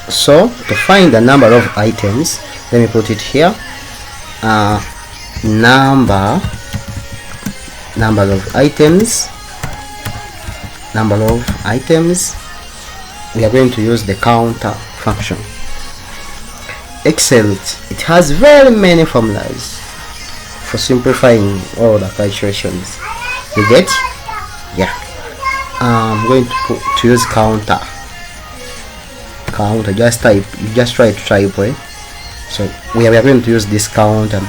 So to find the number of items, let me put it here. Number of items, we are going to use the counter function. Excel, it has very many formulas for simplifying all the calculations. You get? Yeah. I'm going to use counter. Just type. You just try to type. So we are going to use this counter.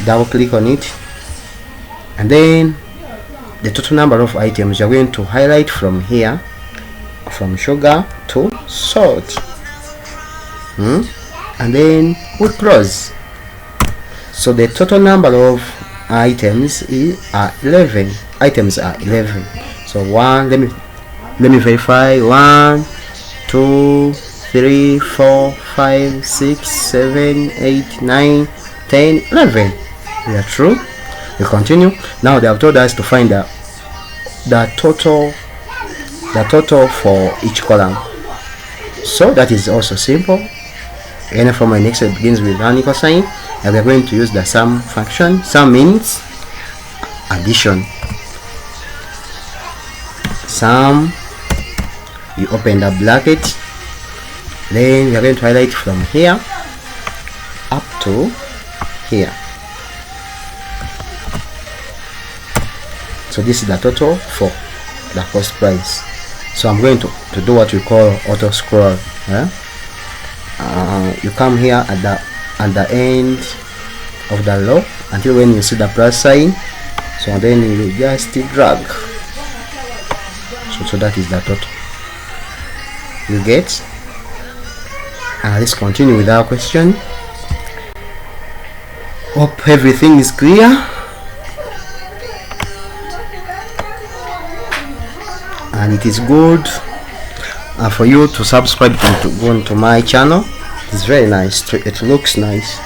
Double click on it, and then the total number of items you're going to highlight from here, from sugar to salt, and then we close. So the total number of items are 11. So let me verify. 1 2 3 4 5 6 7 8 9 10 11. We are true. We continue. Now they have told us to find the total for each column. So that is also simple. Any formula in Excel begins with an equal sign, and we are going to use the sum function. Sum means addition. Sum, you open the bracket, then we are going to highlight from here up to here. So this is the total for the cost price. So I'm going to do what we call auto scroll. You come here at the end of the row until when you see the plus sign, so then you just drag. So that is the total. You get? Let's continue with our question. Hope everything is clear. And it is good for you to subscribe to go to my channel. It's very nice. It looks nice.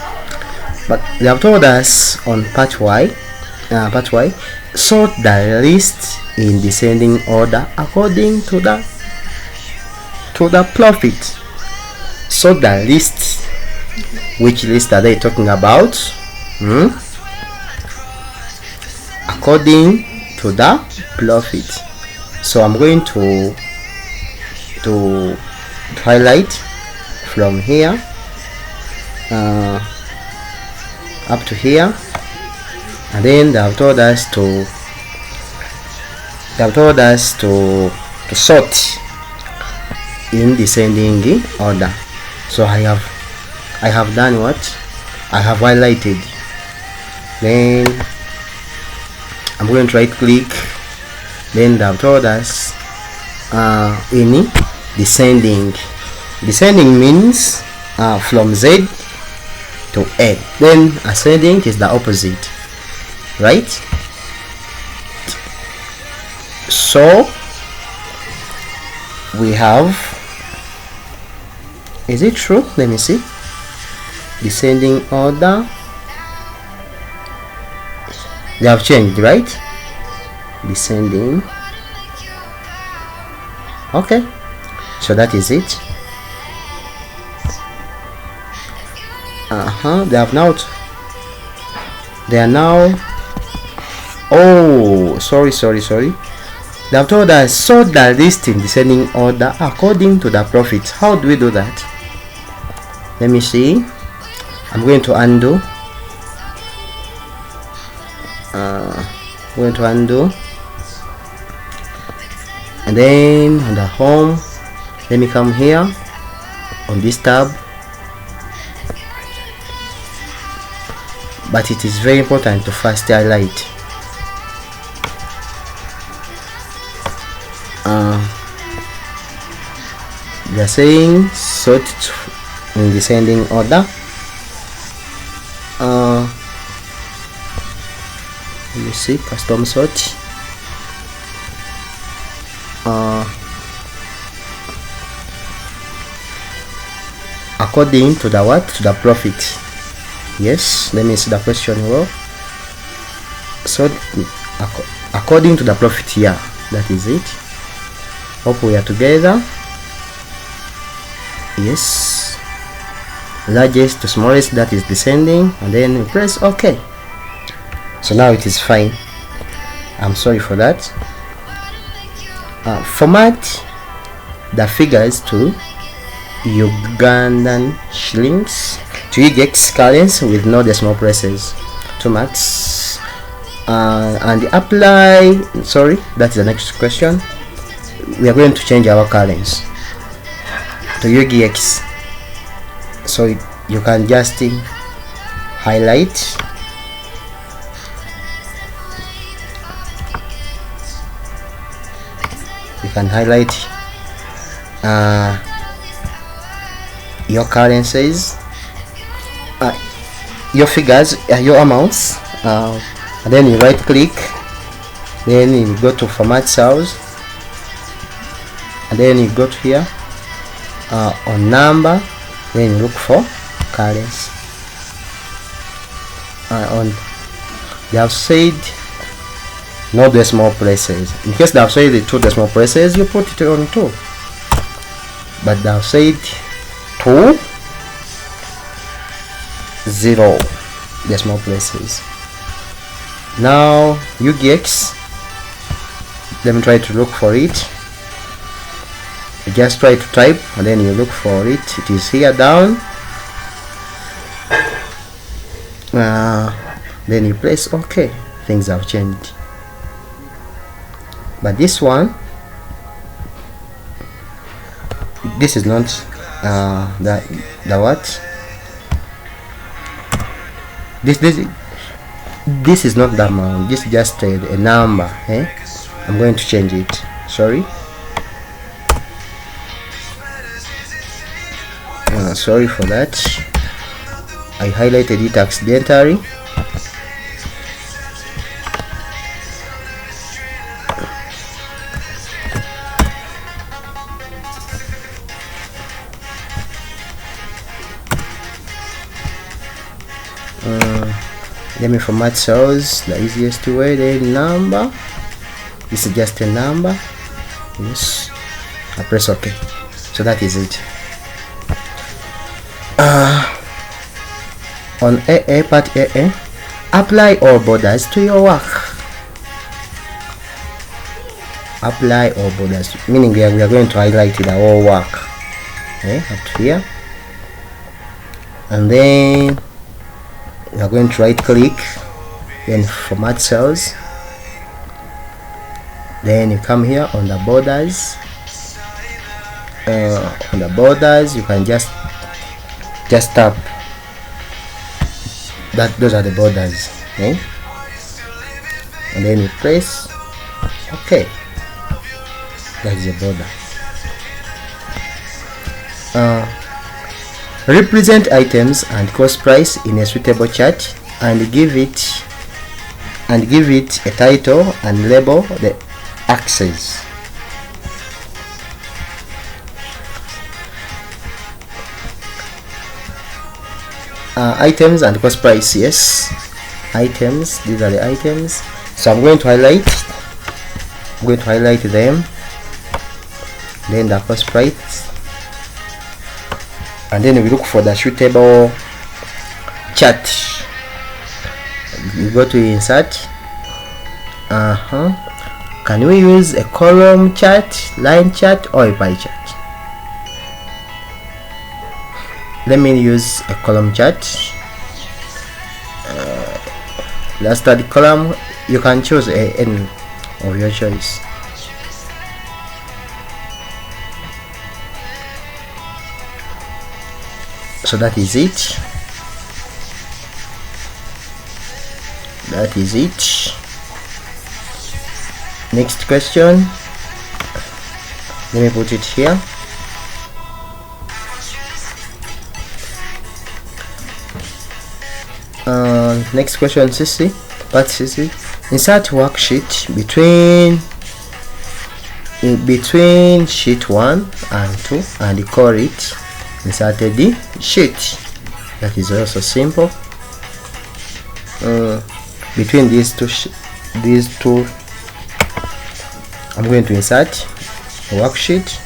But they have told us on part Y, sort the list in descending order according to the profit. Sort the list. Which list are they talking about? According to the profit. So I'm going to highlight from here up to here, and then they have told us to sort in descending order. So I have done what? I have highlighted. Then I'm going to right click. Then they have told us in descending. Descending means from Z to A. Then ascending is the opposite, right? So we have, is it true? Let me see. Descending order, they have changed, right? Descending. Okay, so that is it. They are now, oh, sorry, they have told us sort the list in descending order according to the profit. How do we do that? Let me see. I'm going to undo. And then on the home, let me come here on this tab. But it is very important to first highlight. They are saying sort in descending order. Let me see, custom sort. According to the what? To the profit. Yes, let me see the question well. So according to the profit here, that is it. Hope we are together. yes, largest to smallest, that is descending, and then we press OK. So now it is fine. I'm sorry for that. Format the figures to Ugandan shillings to UGX currency with no decimal places to max, and apply. Sorry, that's the next question. We are going to change our currency to UGX, so you can just highlight. You can highlight your currencies, your figures, your amounts, and then you right click, then you go to format cells, and then you go to here on number, then you look for currency. They have said no decimal places. In case they have said the 2 decimal places, you put it on 2, but they have said 2 0 decimal places. Now UGX, let me try to look for it. You just try to type and then you look for it. It is here down. Then you press OK. Things have changed. But this one, this is not the what? This is not the amount. This is just a number. I'm going to change it. Sorry. Sorry for that. I highlighted it accidentally. Let me format cells the easiest way. The number, this is just a number. Yes, I press OK. So that is it. On AA, part AA, apply all borders to your work. Apply all borders, meaning we are going to highlight the whole work. Up to here, and then we are going to right click, then format cells, then you come here on the borders. On the borders you can just tap that, those are the borders, and then you press OK. That is the border. Represent items and cost price in a suitable chart and give it a title and label the axes. Items and cost price, yes, items, these are the items. So I'm going to highlight them, then the cost price, and then we look for the suitable chart. You go to insert. Can we use a column chart, line chart, or a pie chart? Let me use a column chart. Let's start the column. You can choose any of your choice. So that is it. That is it. Next question. Let me put it here. Next question, CC, part CC. Insert worksheet between sheet 1 and 2 and call it inserted sheet. That is also simple. Between these two, I'm going to insert a worksheet.